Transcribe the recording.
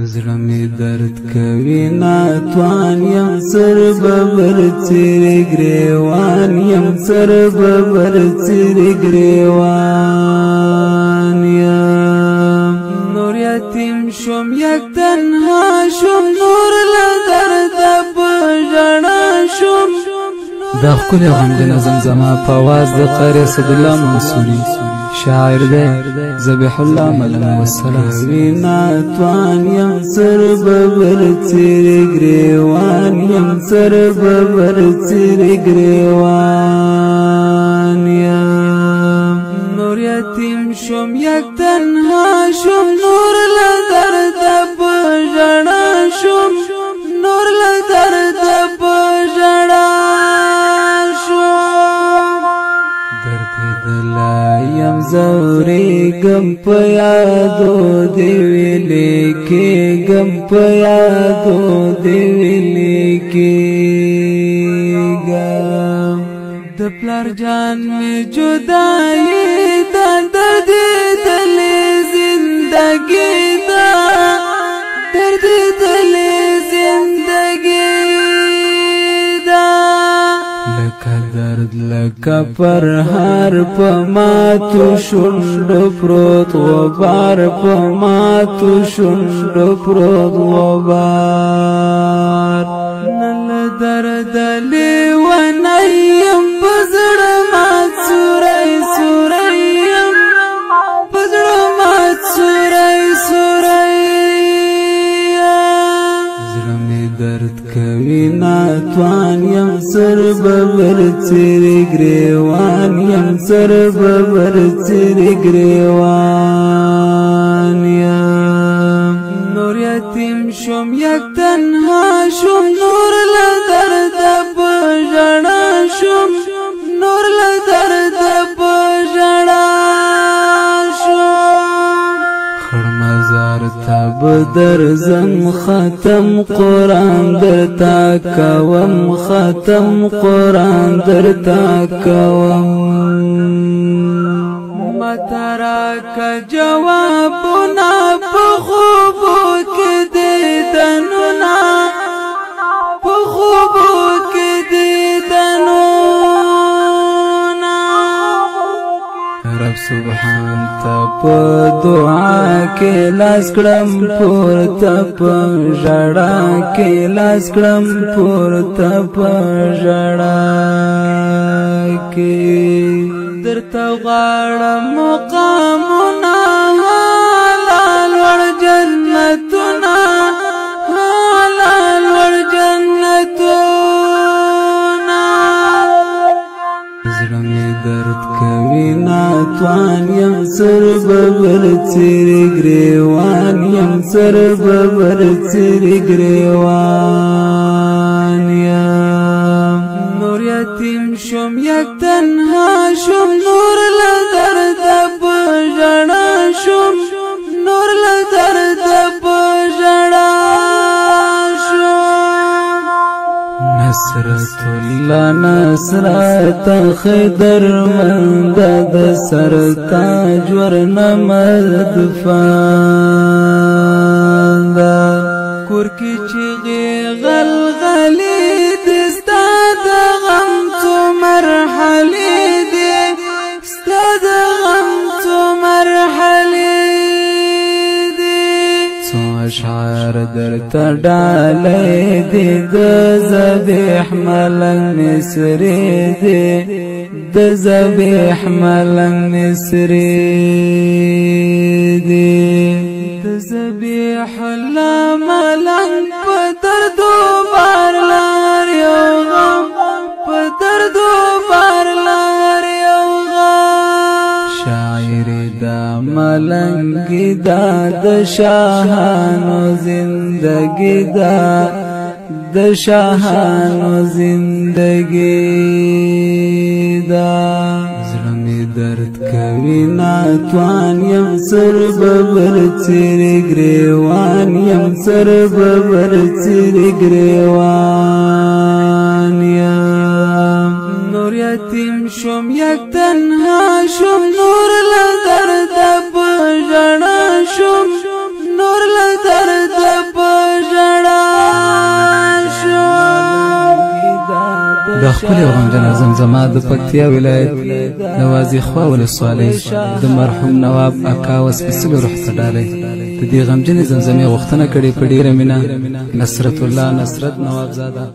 زړه مې درد کوي ناتوان یم سر ببر څیرې ګریوان یم سر ببر څیرې ګریوان یم نور یتیم شوم یک تنها شوم نور له درده په ژړا شوم دا ښکلی او غمجنه زمزمه په اواز د قاری اسدالله منصوري شاعر دی ذبیح الله ملنګ والسلام ناتوان یم سر ببر څیرې ګریوان یم سر ببر څیرې ګریوان یم نور یتیم شوم یک تنها شوم نور له درده په ژړا شوم نور له درده په ژړا یم زوریږم په یادو دې ویلې کېږم په یادو دې ویلې کېږم د پلار جان مې جدایي دا درد دلې زندګي دا درد دلې زندګي دا لکه درد لکه پرهار په ماتو شونډو پروت غبار په ماتو شونډو پروت غبار نن درد لیونی یم په زړه مات سوری سوری یم په زړه مات سوری سوری زړه مې درد کوي ناتوان یم سر ببر څیرې ګریوان یم سر ببر څیرې ګریوان یم نور یتیم شوم یک تنها شوم نور له درده په ژړا شوم نور له درده په ژړا شوم خړ مزار ته به درځم ختم قرآن درته کوم ختم قرآن درته کوم مته راکه جوابونه په خوبو کې دیدنونه په خوبو کې دیدنونه رب سبحان ته په دعا کې لاس کړم پورته په ژړا کې لاس کړم پورته په ژړا کې درته غواړم مقامونه لوړ جنتونه لوړ جنتونه زړه مې درد کوي ناتوان یم سر ببر څیرې ګریوان یم سر ببر څیرې ګریوان یم نور یتیم شوم یک تنها شوم نور له درده په ژړا شوم نور له درده په ژړا شوم نصرت الله نصرت خیدر مند د سر تاج ورنه مرد فاندا کور کې چغې غلغلې دستا د غم څو مرحلې دي ستا د غم څو مرحلې دي څو اشعار درته ډالۍ دي د ذبیح ملنګ مصري دي د ذبیح ملنګ مصري دي د ذبیح الله ملنګ په دردو بار لار یو غم په دردو بار لار یو غم شاعر دا ملنګ دا د شاهانو زندګی دا د شاهانو زندګی دا زړه مې درد کوي ناتوان یم سر ببر څیرې ګریوان یم سر ببر څیرې ګریوان یم نور یتیم شوم یک تنها شوم نور له درده په ژړا شوم نور له درده د خپل غمجن زمزمه د پکتیا ولایت نوازی خوا ولسوالۍ د مرحوم نواب اکا وسپیڅلو روح ته ډالۍ د دې غمجن زمزمې غوښتنه کړې په ډیره مینه نصرت الله نصرت نواب زاده